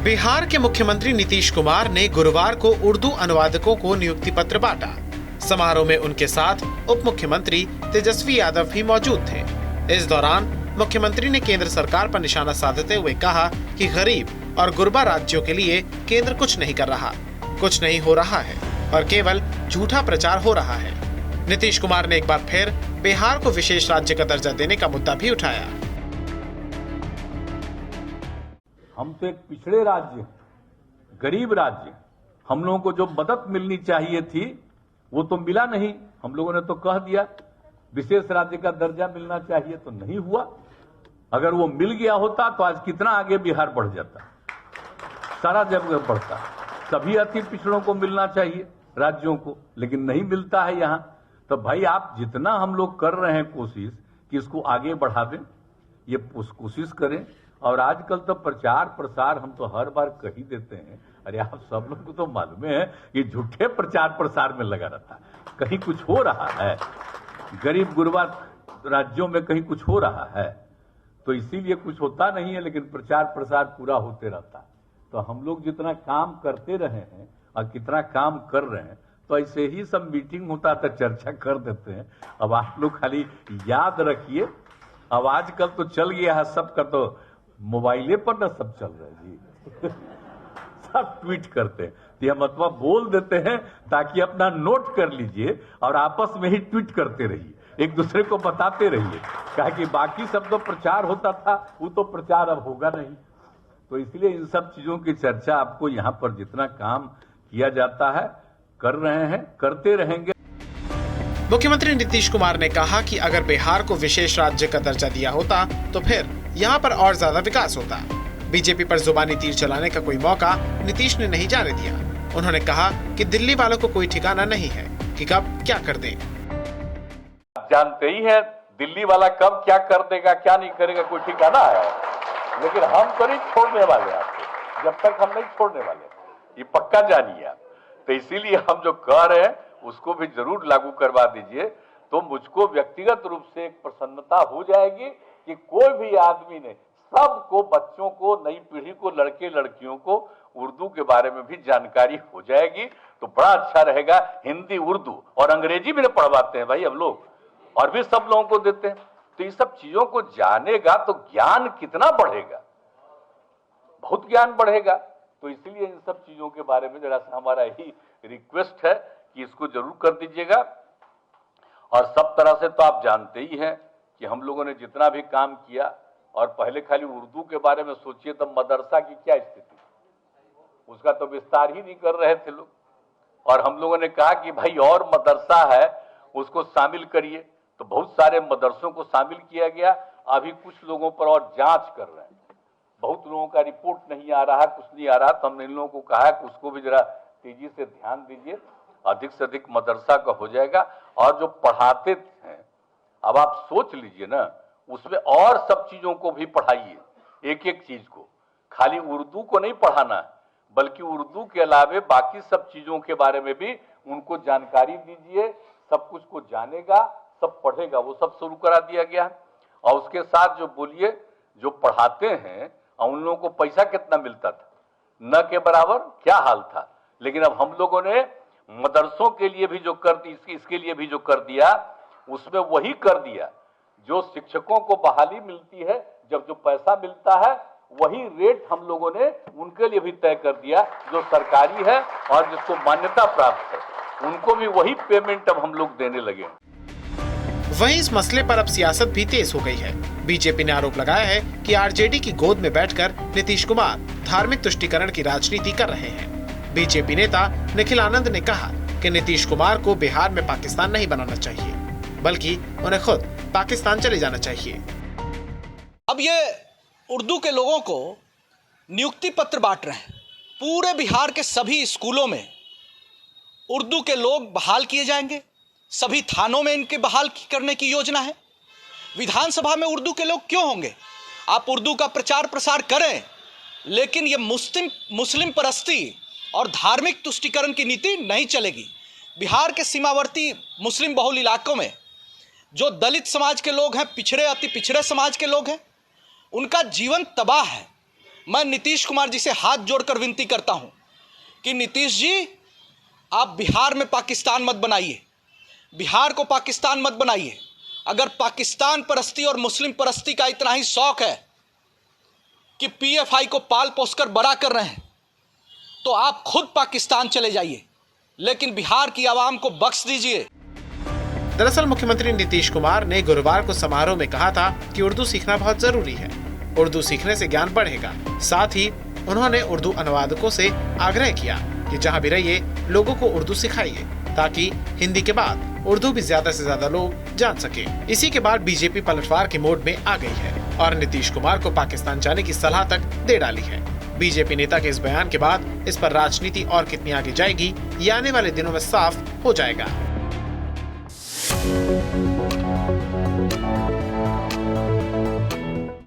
बिहार के मुख्यमंत्री नीतीश कुमार ने गुरुवार को उर्दू अनुवादकों को नियुक्ति पत्र बांटा। समारोह में उनके साथ उप मुख्यमंत्री तेजस्वी यादव भी मौजूद थे। इस दौरान मुख्यमंत्री ने केंद्र सरकार पर निशाना साधते हुए कहा कि गरीब और गुरबा राज्यों के लिए केंद्र कुछ नहीं कर रहा, कुछ नहीं हो रहा है और केवल झूठा प्रचार हो रहा है। नीतीश कुमार ने एक बार फिर बिहार को विशेष राज्य का दर्जा देने का मुद्दा भी उठाया। हम तो एक पिछड़े राज्य, गरीब राज्य, हम लोगों को जो मदद मिलनी चाहिए थी वो तो मिला नहीं। हम लोगों ने तो कह दिया विशेष राज्य का दर्जा मिलना चाहिए, तो नहीं हुआ। अगर वो मिल गया होता तो आज कितना आगे बिहार बढ़ जाता, सारा जगह बढ़ता। सभी अति पिछड़ों को मिलना चाहिए राज्यों को, लेकिन नहीं मिलता है यहाँ। तो भाई आप जितना हम लोग कर रहे हैं कोशिश कि इसको आगे बढ़ा दें, ये कोशिश करें। और आजकल तो प्रचार प्रसार हम तो हर बार कह ही देते हैं, अरे आप सब लोग को तो मालूम है कि झूठे प्रचार प्रसार में लगा रहता है। कहीं कुछ हो रहा है, गरीब गुरबा राज्यों में कहीं कुछ हो रहा है, तो इसीलिए कुछ होता नहीं है, लेकिन प्रचार प्रसार पूरा होते रहता है। तो हम लोग जितना काम करते रहे हैं और कितना काम कर रहे हैं, तो ऐसे ही सब मीटिंग होता तो चर्चा कर देते हैं। अब आप लोग खाली याद रखिए, अब आजकल तो चल गया है सबका, तो मोबाइले पर ना सब चल रहा है जी। सब ट्वीट करते हैं, तो यह मतलब बोल देते हैं ताकि अपना नोट कर लीजिए और आपस में ही ट्वीट करते रहिए, एक दूसरे को बताते रहिए। कहा कि बाकी सब तो प्रचार होता था, वो तो प्रचार अब होगा नहीं। तो इसलिए इन सब चीजों की चर्चा आपको यहाँ पर जितना काम किया जाता है कर रहे हैं, करते रहेंगे। मुख्यमंत्री नीतीश कुमार ने कहा कि अगर बिहार को विशेष राज्य का दर्जा दिया होता तो फिर यहाँ पर और ज्यादा विकास होता। बीजेपी पर जुबानी तीर चलाने का कोई मौका नीतीश ने नहीं जाने दिया। उन्होंने कहा कि दिल्ली वालों को कोई ठिकाना नहीं है कि कब क्या कर दें। जानते ही हैं दिल्ली वाला कब क्या कर देगा, क्या नहीं करेगा, कोई ठिकाना है। लेकिन हम तो नहीं छोड़ने वाले आपको, जब तक हम नहीं छोड़ने वाले, ये पक्का जानिए आप। तो इसीलिए हम जो कह रहे हैं उसको भी जरूर लागू करवा दीजिए, तो मुझको व्यक्तिगत रूप से एक प्रसन्नता हो जाएगी कि कोई भी आदमी ने, सबको, बच्चों को, नई पीढ़ी को, लड़के लड़कियों को उर्दू के बारे में भी जानकारी हो जाएगी। तो बड़ा अच्छा रहेगा। हिंदी, उर्दू और अंग्रेजी भी पढ़वाते हैं भाई हम लोग, और भी सब लोगों को देते हैं। तो ये सब चीजों को जानेगा तो ज्ञान कितना बढ़ेगा, बहुत ज्ञान बढ़ेगा। तो इसलिए इन सब चीजों के बारे में जरा सा हमारा ही रिक्वेस्ट है कि इसको जरूर कर दीजिएगा। और सब तरह से तो आप जानते ही हैं कि हम लोगों ने जितना भी काम किया, और पहले खाली उर्दू के बारे में सोचिए तो मदरसा की क्या स्थिति, उसका तो विस्तार ही नहीं कर रहे थे लोग। और हम लोगों ने कहा कि भाई और मदरसा है उसको शामिल करिए, तो बहुत सारे मदरसों को शामिल किया गया। अभी कुछ लोगों पर और जांच कर रहे हैं, बहुत लोगों का रिपोर्ट नहीं आ रहा, कुछ नहीं आ रहा। तो हमने इन लोगों को कहा कि उसको भी जरा तेजी से ध्यान दीजिए, अधिक से अधिक मदरसा का हो जाएगा। और जो पढ़ाते हैं, अब आप सोच लीजिए ना, उसमें और सब चीजों को भी पढ़ाइए, एक एक चीज को, खाली उर्दू को नहीं पढ़ाना, बल्कि उर्दू के अलावे बाकी सब चीजों के बारे में भी उनको जानकारी दीजिए। सब कुछ को जानेगा, सब पढ़ेगा, वो सब शुरू करा दिया गया है। और उसके साथ जो बोलिए, जो पढ़ाते हैं उन लोगों को पैसा कितना मिलता था, न के बराबर क्या हाल था। लेकिन अब हम लोगों ने मदरसों के लिए भी जो कर दी, इसके लिए भी जो कर दिया, उसमें वही कर दिया जो शिक्षकों को बहाली मिलती है, जब जो पैसा मिलता है वही रेट हम लोगों ने उनके लिए भी तय कर दिया, जो सरकारी है और जिसको मान्यता प्राप्त है, उनको भी वही पेमेंट अब हम लोग देने लगे। वहीं इस मसले पर अब सियासत भी तेज हो गई है। बीजेपी ने आरोप लगाया है कि आरजेडी की गोद में बैठकर नीतीश कुमार धार्मिक तुष्टीकरण की राजनीति कर रहे हैं। बीजेपी नेता निखिल आनंद ने कहा कि नीतीश कुमार को बिहार में पाकिस्तान नहीं बनाना चाहिए, बल्कि उन्हें खुद पाकिस्तान चले जाना चाहिए। अब ये उर्दू के लोगों को नियुक्ति पत्र बांट रहे हैं। पूरे बिहार के सभी स्कूलों में उर्दू के लोग बहाल किए जाएंगे, सभी थानों में इनके बहाल करने की योजना है। विधानसभा में उर्दू के लोग क्यों होंगे? आप उर्दू का प्रचार प्रसार करें, लेकिन ये मुस्लिम परस्ती और धार्मिक तुष्टीकरण की नीति नहीं चलेगी। बिहार के सीमावर्ती मुस्लिम बहुल इलाकों में जो दलित समाज के लोग हैं, पिछड़े अति पिछड़े समाज के लोग हैं, उनका जीवन तबाह है। मैं नीतीश कुमार जी से हाथ जोड़कर विनती करता हूं कि नीतीश जी, आप बिहार में पाकिस्तान मत बनाइए, बिहार को पाकिस्तान मत बनाइए। अगर पाकिस्तान परस्ती और मुस्लिम परस्ती का इतना ही शौक है कि पीएफआई को पाल पोसकर बड़ा कर रहे हैं, तो आप खुद पाकिस्तान चले जाइए, लेकिन बिहार की आवाम को बख्श दीजिए। दरअसल मुख्यमंत्री नीतीश कुमार ने गुरुवार को समारोह में कहा था कि उर्दू सीखना बहुत जरूरी है, उर्दू सीखने से ज्ञान बढ़ेगा। साथ ही उन्होंने उर्दू अनुवादकों से आग्रह किया कि जहां भी रहिए लोगों को उर्दू सिखाइए, ताकि हिंदी के बाद उर्दू भी ज्यादा से ज्यादा लोग जान सके। इसी के बाद बीजेपी पलटवार के मोड में आ गई है और नीतीश कुमार को पाकिस्तान जाने की सलाह तक दे डाली है। बीजेपी नेता के इस बयान के बाद इस पर राजनीति और कितनी आगे जाएगी, ये आने वाले दिनों में साफ हो जाएगा।